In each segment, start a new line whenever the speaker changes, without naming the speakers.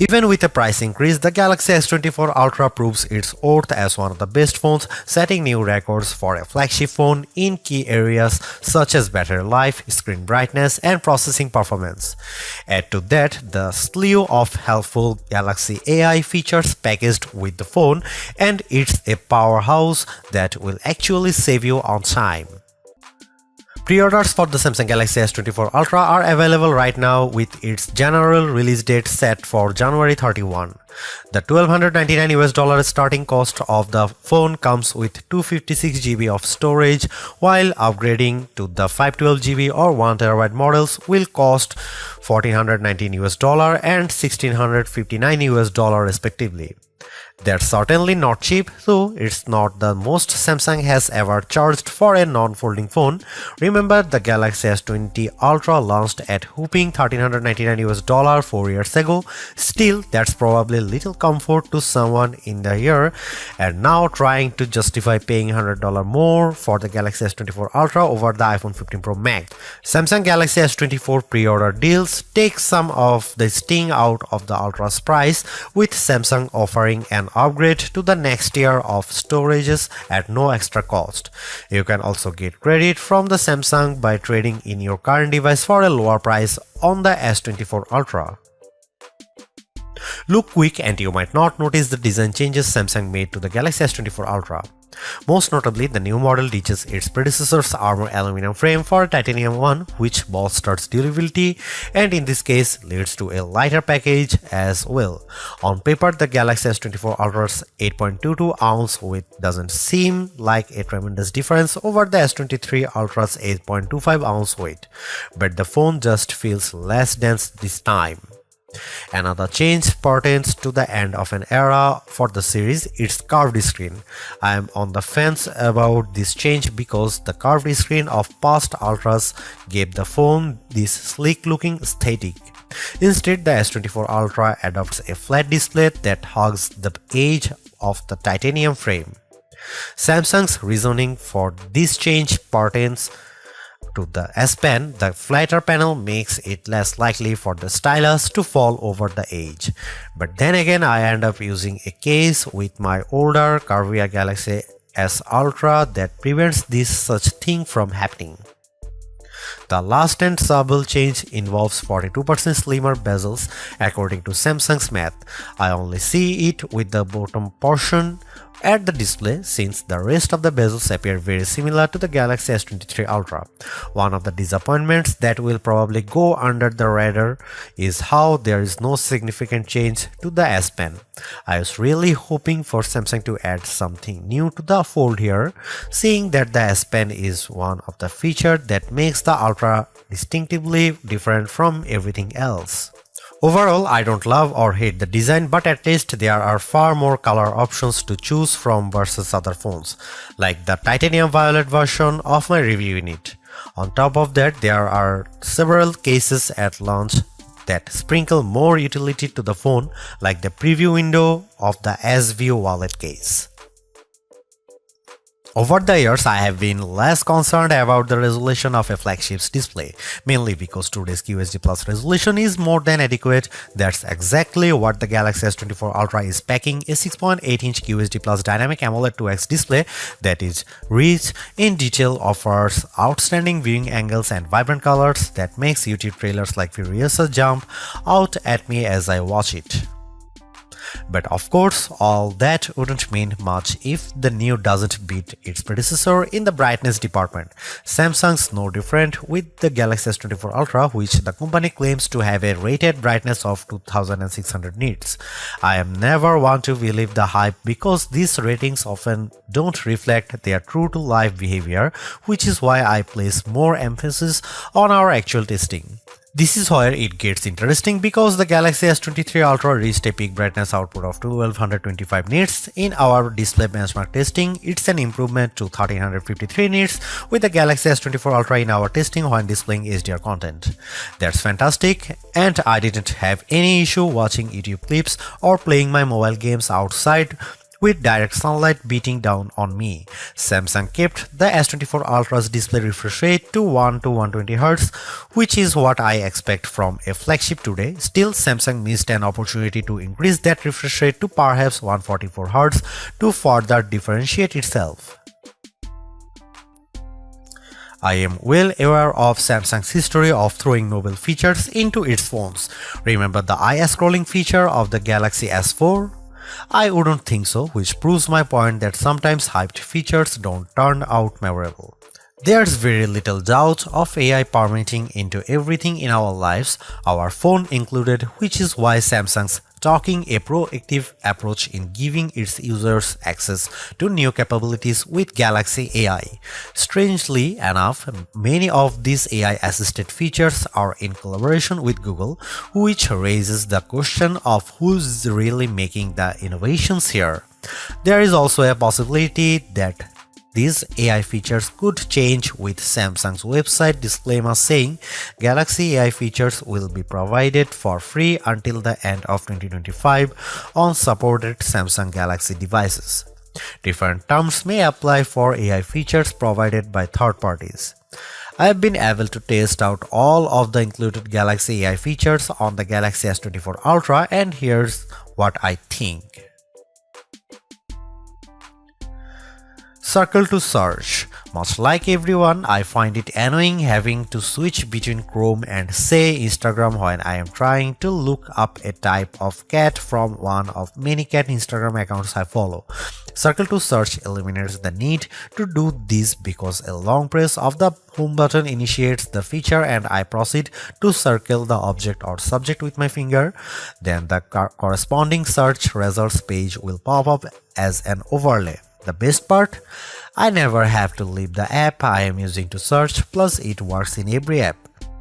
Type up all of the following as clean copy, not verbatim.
Even with a price increase, the Galaxy S24 Ultra proves its worth as one of the best phones, setting new records for a flagship phone in key areas such as battery life, screen brightness, and processing performance. Add to that the slew of helpful Galaxy AI features packaged with the phone, and it's a powerhouse that will actually save you on time. Pre-orders for the Samsung Galaxy S24 Ultra are available right now with its general release date set for January 31. The $1,299 starting cost of the phone comes with 256GB of storage, while upgrading to the 512GB or 1TB models will cost $1,419 and $1,659 respectively. That's certainly not cheap, though it's not the most Samsung has ever charged for a non-folding phone. Remember, the Galaxy S20 Ultra launched at whopping $1,399 4 years ago. Still, that's probably little comfort to someone in the year, and now trying to justify paying $100 more for the Galaxy S24 Ultra over the iPhone 15 Pro Max. Samsung Galaxy S24 pre-order deals take some of the sting out of the Ultra's price, with Samsung offering an upgrade to the next tier of storages at no extra cost. You can also get credit from the Samsung by trading in your current device for a lower price on the S24 Ultra. Look quick and you might not notice the design changes Samsung made to the Galaxy S24 Ultra. Most notably, the new model ditches its predecessor's armor aluminum frame for a titanium one, which bolsters durability and in this case leads to a lighter package as well. On paper, the Galaxy S24 Ultra's 8.22-ounce weight doesn't seem like a tremendous difference over the S23 Ultra's 8.25-ounce weight, but the phone just feels less dense this time. Another change pertains to the end of an era for the series, its curved screen. I am on the fence about this change because the curved screen of past Ultras gave the phone this sleek looking aesthetic. Instead, the S24 Ultra adopts a flat display that hugs the edge of the titanium frame. Samsung's reasoning for this change pertains to the S Pen. The flatter panel makes it less likely for the stylus to fall over the edge. But then again, I end up using a case with my older curvier Galaxy S Ultra that prevents this such thing from happening. The last and subtle change involves 42% slimmer bezels according to Samsung's math. I only see it with the bottom portion at the display, since the rest of the bezels appear very similar to the Galaxy S23 Ultra. One of the disappointments that will probably go under the radar is how there is no significant change to the S Pen. I was really hoping for Samsung to add something new to the fold here, seeing that the S Pen is one of the features that makes the Ultra distinctively different from everything else. Overall, I don't love or hate the design, but at least there are far more color options to choose from versus other phones, like the titanium violet version of my review unit. On top of that, there are several cases at launch that sprinkle more utility to the phone, like the preview window of the S-View wallet case. Over the years, I have been less concerned about the resolution of a flagship's display, mainly because today's QHD Plus resolution is more than adequate. That's exactly what the Galaxy S24 Ultra is packing, a 6.8-inch QHD Plus dynamic AMOLED 2X display that is rich in detail, offers outstanding viewing angles and vibrant colors that makes YouTube trailers like Furiosa jump out at me as I watch it. But of course, all that wouldn't mean much if the new doesn't beat its predecessor in the brightness department. Samsung's no different with the Galaxy S24 Ultra, which the company claims to have a rated brightness of 2600 nits. I am never one to believe the hype because these ratings often don't reflect their true-to-life behavior, which is why I place more emphasis on our actual testing. This is where it gets interesting because the Galaxy S23 Ultra reached a peak brightness output of 1225 nits. In our display benchmark testing, it's an improvement to 1353 nits with the Galaxy S24 Ultra in our testing when displaying HDR content. That's fantastic, and I didn't have any issue watching YouTube clips or playing my mobile games outside with direct sunlight beating down on me. Samsung kept the S24 Ultra's display refresh rate to 1 to 120 Hz, which is what I expect from a flagship today. Still, Samsung missed an opportunity to increase that refresh rate to perhaps 144 Hz to further differentiate itself. I am well aware of Samsung's history of throwing novel features into its phones. Remember the eye scrolling feature of the Galaxy S4? I wouldn't think so, which proves my point that sometimes hyped features don't turn out memorable. There's very little doubt of AI permeating into everything in our lives, our phone included, which is why Samsung's taking a proactive approach in giving its users access to new capabilities with Galaxy AI. Strangely enough, many of these AI-assisted features are in collaboration with Google, which raises the question of who's really making the innovations here. There is also a possibility that these AI features could change with Samsung's website disclaimer saying Galaxy AI features will be provided for free until the end of 2025 on supported Samsung Galaxy devices. Different terms may apply for AI features provided by third parties. I have been able to test out all of the included Galaxy AI features on the Galaxy S24 Ultra, and here's what I think. Circle to search. Much like everyone, I find it annoying having to switch between Chrome and say Instagram when I am trying to look up a type of cat from one of many cat Instagram accounts I follow. Circle to search eliminates the need to do this because a long press of the home button initiates the feature and I proceed to circle the object or subject with my finger. Then the corresponding search results page will pop up as an overlay. The best part? I never have to leave the app I am using to search, plus it works in every app.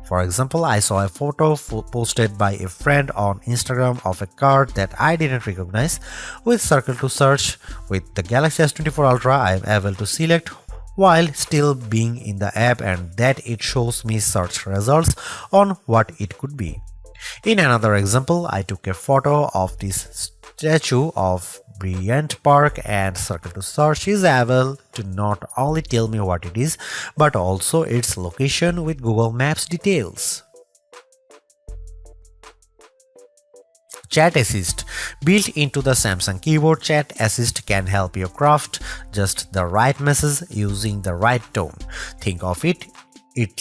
For example, I saw a photo posted by a friend on Instagram of a car that I didn't recognize. With Circle to Search, with the Galaxy S24 Ultra, I am able to select while still being in the app and that it shows me search results on what it could be. In another example, I took a photo of this statue of Bryant Park and Circle to Search is able to not only tell me what it is, but also its location with Google Maps details. Chat Assist. Built into the Samsung keyboard, Chat Assist can help you craft just the right message using the right tone. Think of it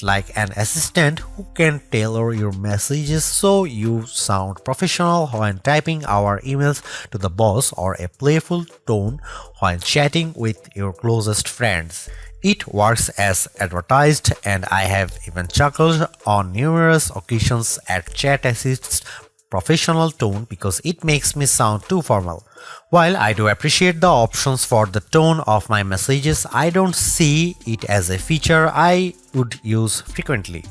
like an assistant who can tailor your messages so you sound professional when typing our emails to the boss or a playful tone when chatting with your closest friends. It works as advertised, and I have even chuckled on numerous occasions at Chat Assist's professional tone because it makes me sound too formal. While I do appreciate the options for the tone of my messages, I don't see it as a feature I would use frequently.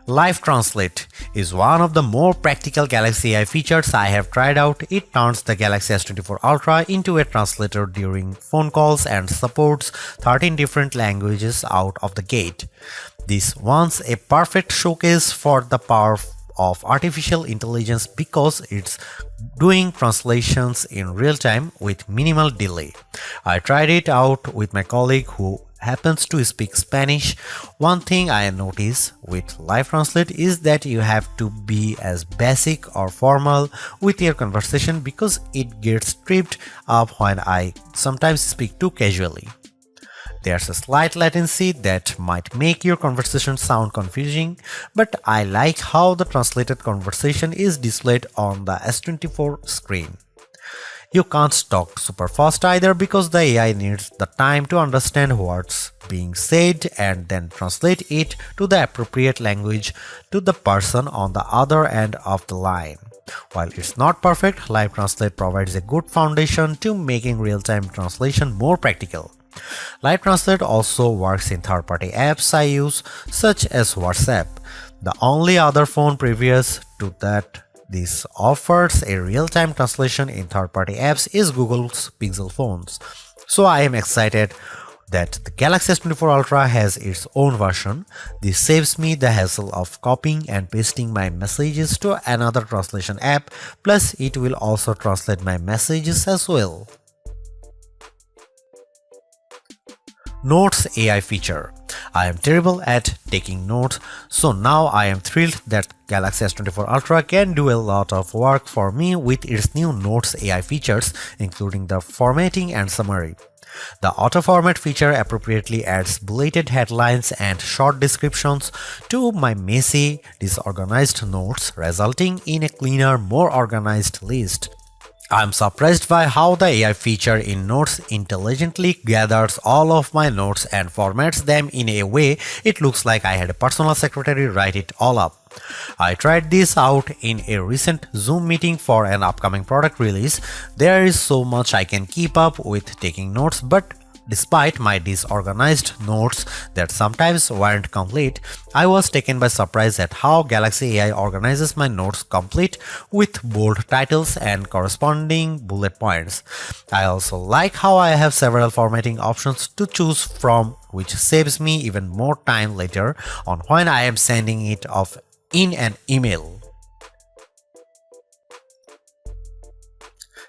Live Translate is one of the more practical Galaxy AI features I have tried out. It turns the Galaxy S24 Ultra into a translator during phone calls and supports 13 different languages out of the gate. This one's a perfect showcase for the power of artificial intelligence because it's doing translations in real time with minimal delay. I tried it out with my colleague who happens to speak Spanish. One thing I notice with Live Translate is that you have to be as basic or formal with your conversation because it gets tripped up when I sometimes speak too casually. There's a slight latency that might make your conversation sound confusing, but I like how the translated conversation is displayed on the S24 screen. You can't talk super fast either because the AI needs the time to understand what's being said and then translate it to the appropriate language to the person on the other end of the line. While it's not perfect, Live Translate provides a good foundation to making real-time translation more practical. Live Translate also works in third-party apps I use, such as WhatsApp. The only other phone previous to that this offers a real-time translation in third-party apps is Google's Pixel phones. So I am excited that the Galaxy S24 Ultra has its own version. This saves me the hassle of copying and pasting my messages to another translation app, plus it will also translate my messages as well. Notes AI feature. I am terrible at taking notes, so now I am thrilled that Galaxy S24 Ultra can do a lot of work for me with its new Notes AI features, including the formatting and summary. The auto-format feature appropriately adds bulleted headlines and short descriptions to my messy, disorganized notes, resulting in a cleaner, more organized list. I'm surprised by how the AI feature in Notes intelligently gathers all of my notes and formats them in a way it looks like I had a personal secretary write it all up. I tried this out in a recent Zoom meeting for an upcoming product release. There is so much I can keep up with taking notes, but despite my disorganized notes that sometimes weren't complete, I was taken by surprise at how Galaxy AI organizes my notes complete with bold titles and corresponding bullet points. I also like how I have several formatting options to choose from, which saves me even more time later on when I am sending it off in an email.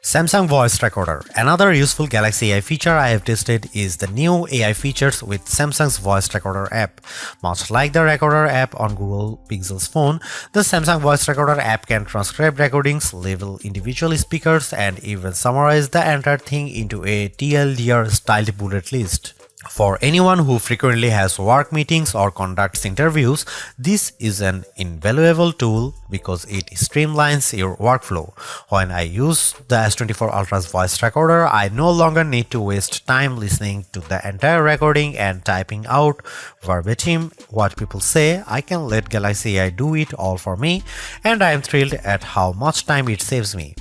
Samsung Voice Recorder. Another useful Galaxy AI feature I have tested is the new AI features with Samsung's Voice Recorder app. Much like the Recorder app on Google Pixel's phone, the Samsung Voice Recorder app can transcribe recordings, label individual speakers, and even summarize the entire thing into a TLDR-styled bullet list. For anyone who frequently has work meetings or conducts interviews, this is an invaluable tool because it streamlines your workflow. When I use the S24 Ultra's voice recorder, I no longer need to waste time listening to the entire recording and typing out verbatim what people say. I can let Galaxy AI do it all for me, and I am thrilled at how much time it saves me.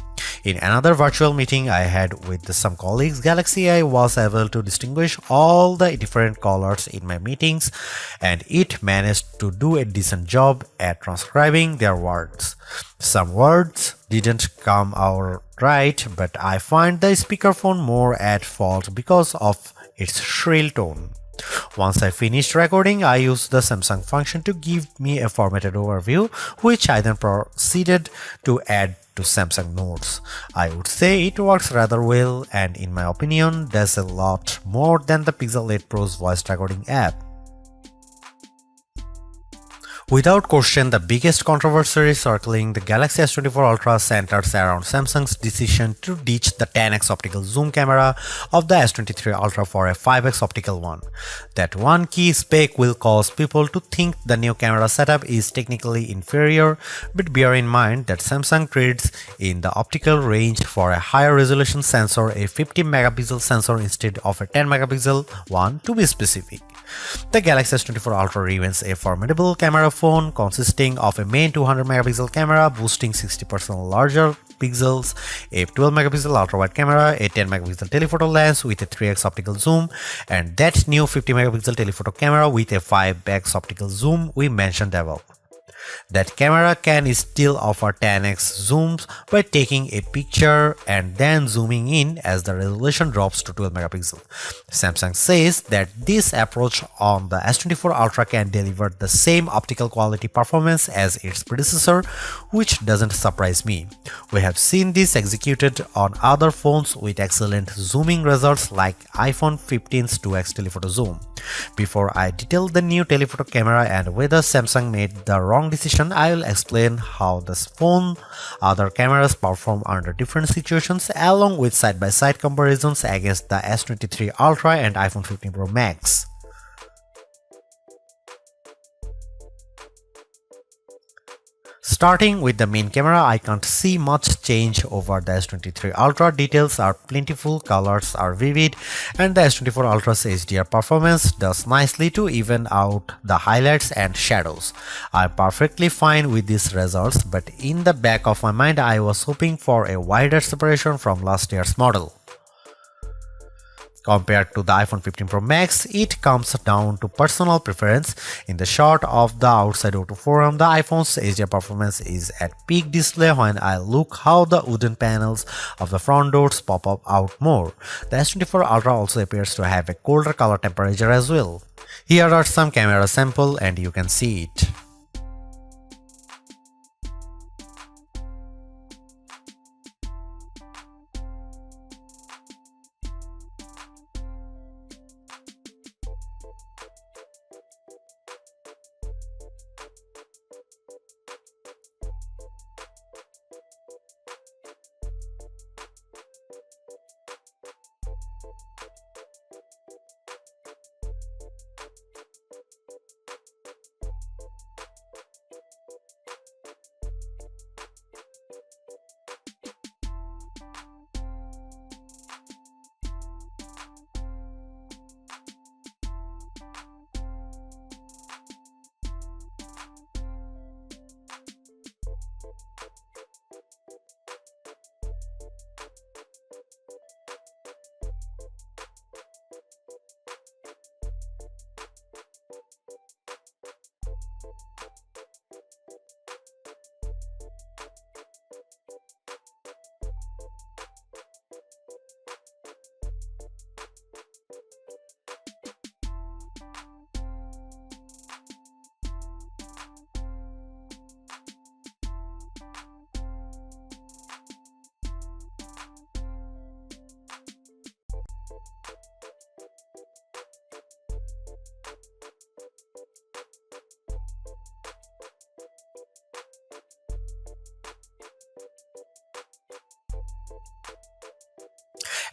In another virtual meeting I had with some colleagues, Galaxy AI was able to distinguish all the different colors in my meetings, and it managed to do a decent job at transcribing their words. Some words didn't come out right, but I find the speakerphone more at fault because of its shrill tone. Once I finished recording, I used the Samsung function to give me a formatted overview, which I then proceeded to add to Samsung Notes. I would say it works rather well, and in my opinion, does a lot more than the Pixel 8 Pro's voice recording app. Without question, the biggest controversy circling the Galaxy S24 Ultra centers around Samsung's decision to ditch the 10x optical zoom camera of the S23 Ultra for a 5x optical one. That one key spec will cause people to think the new camera setup is technically inferior, but bear in mind that Samsung trades in the optical range for a higher resolution sensor, a 50 megapixel sensor instead of a 10 megapixel one to be specific. The Galaxy S24 Ultra remains a formidable camera phone consisting of a main 200 megapixel camera boasting 60% larger pixels, a 12 megapixel ultra-wide camera, a 10 megapixel telephoto lens with a 3x optical zoom, and that new 50 megapixel telephoto camera with a 5x optical zoom we mentioned above. That camera can still offer 10x zooms by taking a picture and then zooming in as the resolution drops to 12 megapixels. Samsung says that this approach on the S24 Ultra can deliver the same optical quality performance as its predecessor, which doesn't surprise me. We have seen this executed on other phones with excellent zooming results like iPhone 15's 2x telephoto zoom. Before I detail the new telephoto camera and whether Samsung made the wrong decision, I will explain how this phone other cameras perform under different situations along with side-by-side comparisons against the S23 Ultra and iPhone 15 Pro Max. Starting with the main camera, I can't see much change over the S23 Ultra. Details are plentiful, colors are vivid, and the S24 Ultra's HDR performance does nicely to even out the highlights and shadows. I'm perfectly fine with these results, but in the back of my mind I was hoping for a wider separation from last year's model. Compared to the iPhone 15 Pro Max, it comes down to personal preference. In the shot of the outside auto forum, the iPhone's HDR performance is at peak display. When I look how the wooden panels of the front doors pop up out more. The S24 Ultra also appears to have a colder color temperature as well. Here are some camera samples and you can see it.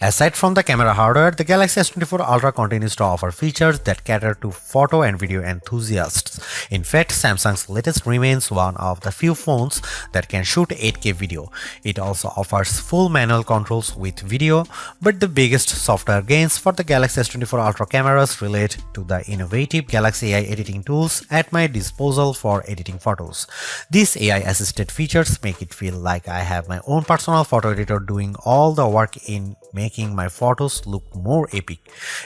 Aside from the camera hardware, the Galaxy S24 Ultra continues to offer features that cater to photo and video enthusiasts. In fact, Samsung's latest remains one of the few phones that can shoot 8K video. It also offers full manual controls with video, but the biggest software gains for the Galaxy S24 Ultra cameras relate to the innovative Galaxy AI editing tools at my disposal for editing photos. These AI-assisted features make it feel like I have my own personal photo editor doing all the work in making my photos look more epic.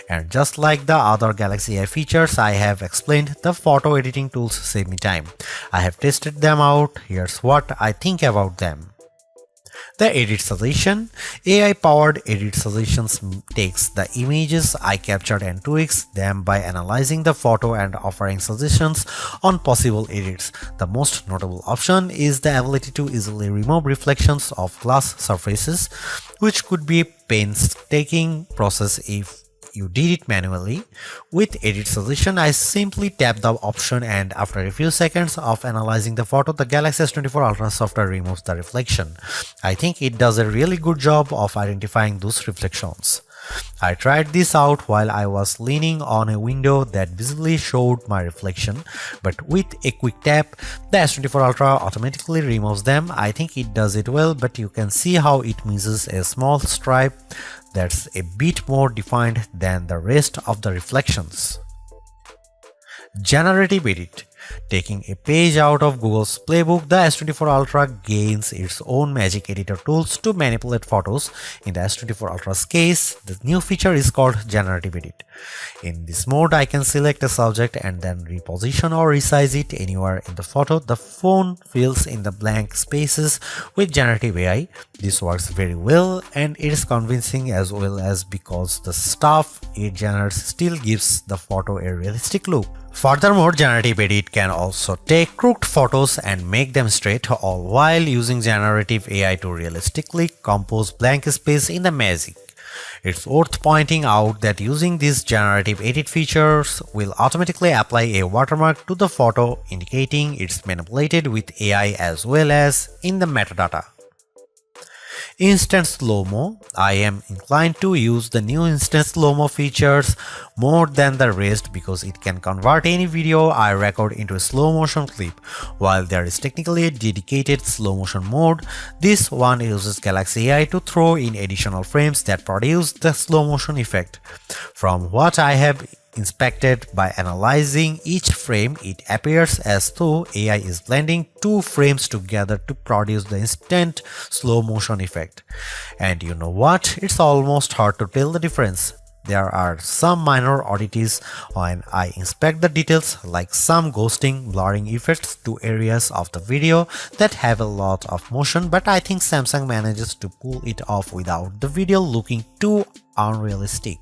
And just like the other Galaxy AI features I have explained, the photo editing tools save me time. I have tested them out. Here's what I think about them. The Edit Suggestion. AI-powered Edit Suggestions takes the images I captured and tweaks them by analyzing the photo and offering suggestions on possible edits. The most notable option is the ability to easily remove reflections of glass surfaces, which could be a painstaking process if you did it manually. With Edit Suggestion, I simply tap the option and after a few seconds of analyzing the photo, the Galaxy S24 Ultra software removes the reflection. I think it does a really good job of identifying those reflections. I tried this out while I was leaning on a window that visibly showed my reflection, but with a quick tap, the S24 Ultra automatically removes them. I think it does it well, but you can see how it misses a small stripe that's a bit more defined than the rest of the reflections. Generative Edit. Taking a page out of Google's playbook, the S24 Ultra gains its own magic editor tools to manipulate photos. In the S24 Ultra's case, the new feature is called Generative Edit. In this mode, I can select a subject and then reposition or resize it anywhere in the photo. The phone fills in the blank spaces with generative AI. This works very well and it is convincing as well as because the stuff it generates still gives the photo a realistic look. Furthermore, Generative Edit can also take crooked photos and make them straight, all while using generative AI to realistically compose blank space in the magic. It's worth pointing out that using these generative edit features will automatically apply a watermark to the photo, indicating it's manipulated with AI as well as in the metadata. Instant Slow-Mo. I am inclined to use the new Instant Slow-Mo features more than the rest because it can convert any video I record into a slow motion clip. While there is technically a dedicated slow motion mode, this one uses Galaxy AI to throw in additional frames that produce the slow motion effect. From what I have inspected by analyzing each frame, it appears as though AI is blending two frames together to produce the instant slow motion effect. And you know what? It's almost hard to tell the difference. There are some minor oddities when I inspect the details, like some ghosting, blurring effects to areas of the video that have a lot of motion, but I think Samsung manages to pull it off without the video looking too unrealistic.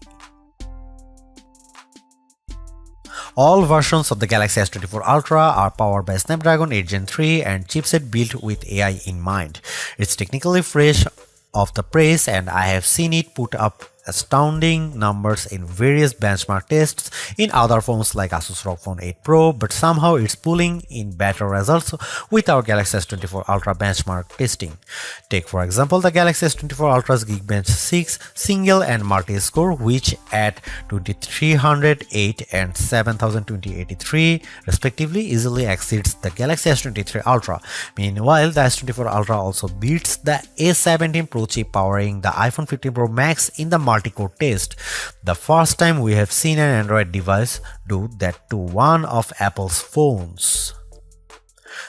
All versions of the Galaxy S24 Ultra are powered by Snapdragon 8 Gen 3 and chipset built with AI in mind. It's technically fresh off the press, and I have seen it put up astounding numbers in various benchmark tests in other phones like Asus ROG Phone 8 Pro, but somehow it's pulling in better results with our Galaxy S24 Ultra benchmark testing. Take for example the Galaxy S24 Ultra's Geekbench 6 single and multi-score, which at 2308 and 7283 respectively easily exceeds the Galaxy S23 Ultra. Meanwhile, the S24 Ultra also beats the A17 Pro chip powering the iPhone 15 Pro Max in the multi-core test, the first time we have seen an Android device do that to one of Apple's phones.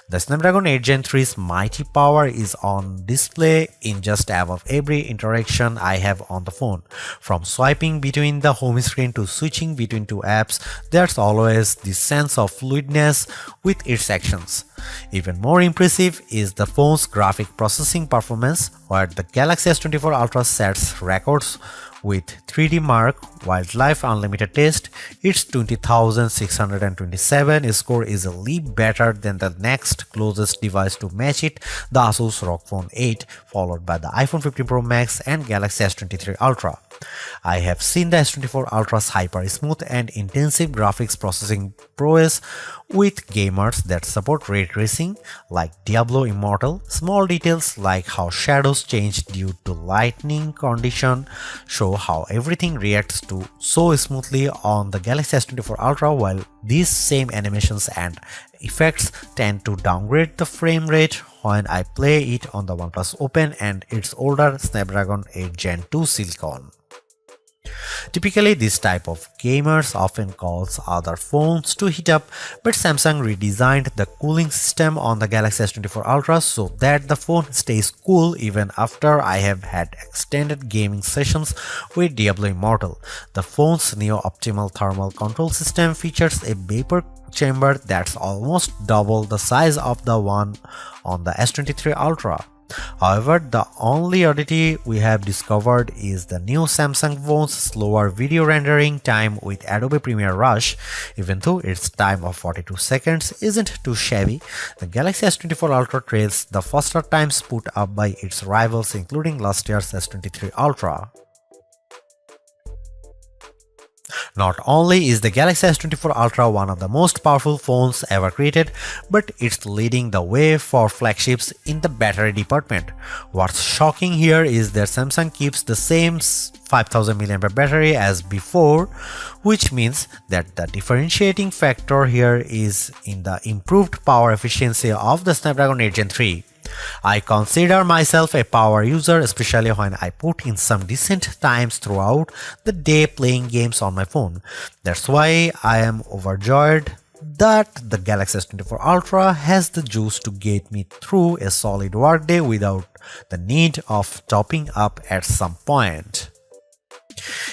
The Snapdragon 8 Gen 3's mighty power is on display in just about every interaction I have on the phone. From swiping between the home screen to switching between two apps, there's always this sense of fluidness with its actions. Even more impressive is the phone's graphic processing performance, where the Galaxy S24 Ultra sets records with 3D Mark Wildlife Unlimited test. Its 20,627 score is a leap better than the next closest device to match it, the Asus ROG Phone 8, followed by the iPhone 15 Pro Max and Galaxy S23 Ultra. I have seen the S24 Ultra's hyper smooth and intensive graphics processing prowess with gamers that support ray tracing like Diablo Immortal. Small details like how shadows change due to lighting condition show how everything reacts to so smoothly on the Galaxy S24 Ultra, while these same animations and effects tend to downgrade the frame rate when I play it on the OnePlus Open and its older Snapdragon 8 Gen 2 Silicon. Typically, this type of gamers often calls other phones to heat up, but Samsung redesigned the cooling system on the Galaxy S24 Ultra so that the phone stays cool even after I have had extended gaming sessions with Diablo Immortal. The phone's neo-optimal thermal control system features a vapor chamber that's almost double the size of the one on the S23 Ultra. However, the only oddity we have discovered is the new Samsung phone's slower video rendering time with Adobe Premiere Rush. Even though its time of 42 seconds isn't too shabby, the Galaxy S24 Ultra trails the faster times put up by its rivals, including last year's S23 Ultra. Not only is the Galaxy S24 Ultra one of the most powerful phones ever created, but it's leading the way for flagships in the battery department. What's shocking here is that Samsung keeps the same 5000 mAh battery as before, which means that the differentiating factor here is in the improved power efficiency of the Snapdragon 8 Gen 3. I consider myself a power user, especially when I put in some decent times throughout the day playing games on my phone. That's why I am overjoyed that the Galaxy S24 Ultra has the juice to get me through a solid workday without the need of topping up at some point.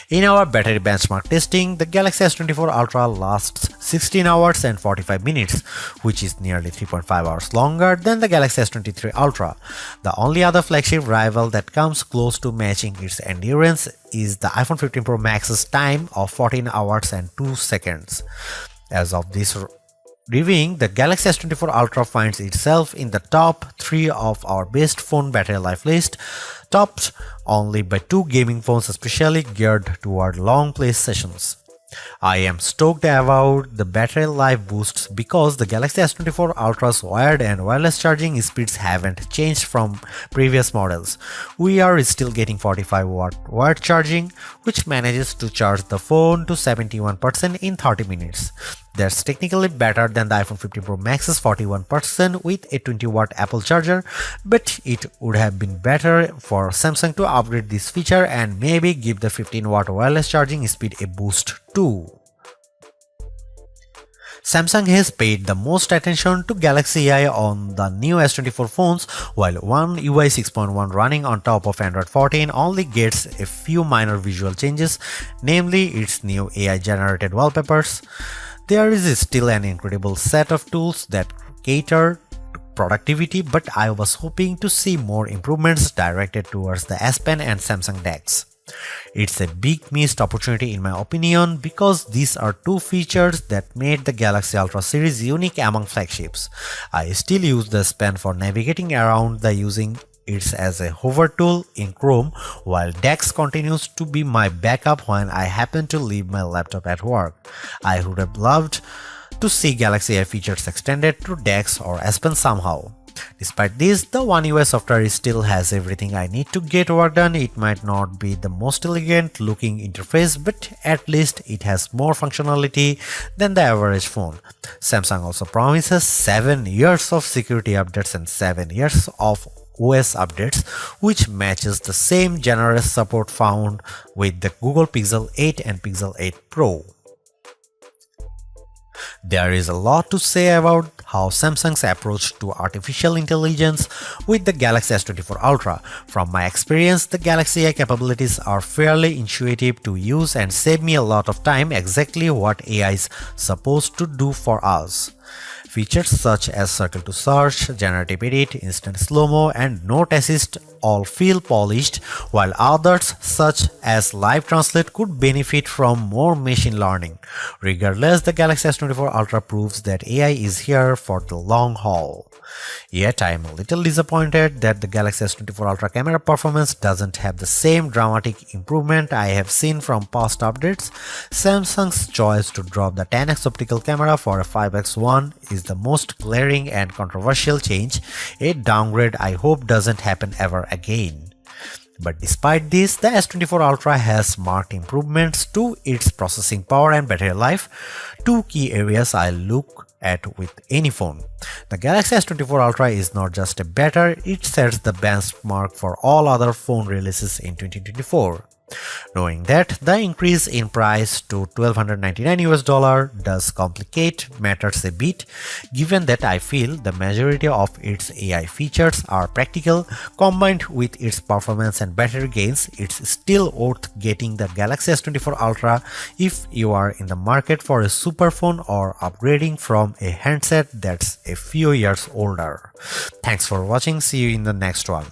In our battery benchmark testing, the Galaxy S24 Ultra lasts 16 hours and 45 minutes, which is nearly 3.5 hours longer than the Galaxy S23 Ultra. The only other flagship rival that comes close to matching its endurance is the iPhone 15 Pro Max's time of 14 hours and 2 seconds. As of this reviewing, the Galaxy S24 Ultra finds itself in the top 3 of our best phone battery life list, topped only by 2 gaming phones especially geared toward long play sessions. I am stoked about the battery life boosts because the Galaxy S24 Ultra's wired and wireless charging speeds haven't changed from previous models. We are still getting 45-watt wired charging, which manages to charge the phone to 71% in 30 minutes. That's technically better than the iPhone 15 Pro Max's 41% with a 20-watt Apple charger, but it would have been better for Samsung to upgrade this feature and maybe give the 15-watt wireless charging speed a boost too. Samsung has paid the most attention to Galaxy AI on the new S24 phones, while One UI 6.1 running on top of Android 14 only gets a few minor visual changes, namely its new AI-generated wallpapers. There is still an incredible set of tools that cater to productivity, but I was hoping to see more improvements directed towards the S Pen and Samsung DeX. It's a big missed opportunity in my opinion because these are two features that made the Galaxy Ultra series unique among flagships. I still use the S Pen for navigating around the using it as a hover tool in Chrome, while DeX continues to be my backup when I happen to leave my laptop at work. I would have loved to see Galaxy AI features extended to DeX or S Pen somehow. Despite this, the One UI software still has everything I need to get work done. It might not be the most elegant looking interface, but at least it has more functionality than the average phone. Samsung also promises 7 years of security updates and 7 years of OS updates, which matches the same generous support found with the Google Pixel 8 and Pixel 8 Pro. There is a lot to say about how Samsung's approach to artificial intelligence with the Galaxy S24 Ultra. From my experience, the Galaxy AI capabilities are fairly intuitive to use and save me a lot of time, exactly what AI is supposed to do for us. Features such as circle to search, generative edit, instant slow-mo, and note assist all feel polished, while others such as live translate could benefit from more machine learning. Regardless, the Galaxy S24 Ultra proves that AI is here for the long haul. Yet I am a little disappointed that the Galaxy S24 Ultra camera performance doesn't have the same dramatic improvement I have seen from past updates. Samsung's choice to drop the 10x optical camera for a 5x one is the most glaring and controversial change, a downgrade I hope doesn't happen ever again. But despite this, the S24 Ultra has marked improvements to its processing power and battery life, two key areas I look at with any phone. The Galaxy S24 Ultra is not just a better, it sets the benchmark for all other phone releases in 2024. Knowing that the increase in price to $1,299 does complicate matters a bit, given that I feel the majority of its AI features are practical, combined with its performance and battery gains, it's still worth getting the Galaxy S24 Ultra if you are in the market for a super phone or upgrading from a handset that's a few years older. Thanks for watching, see you in the next one.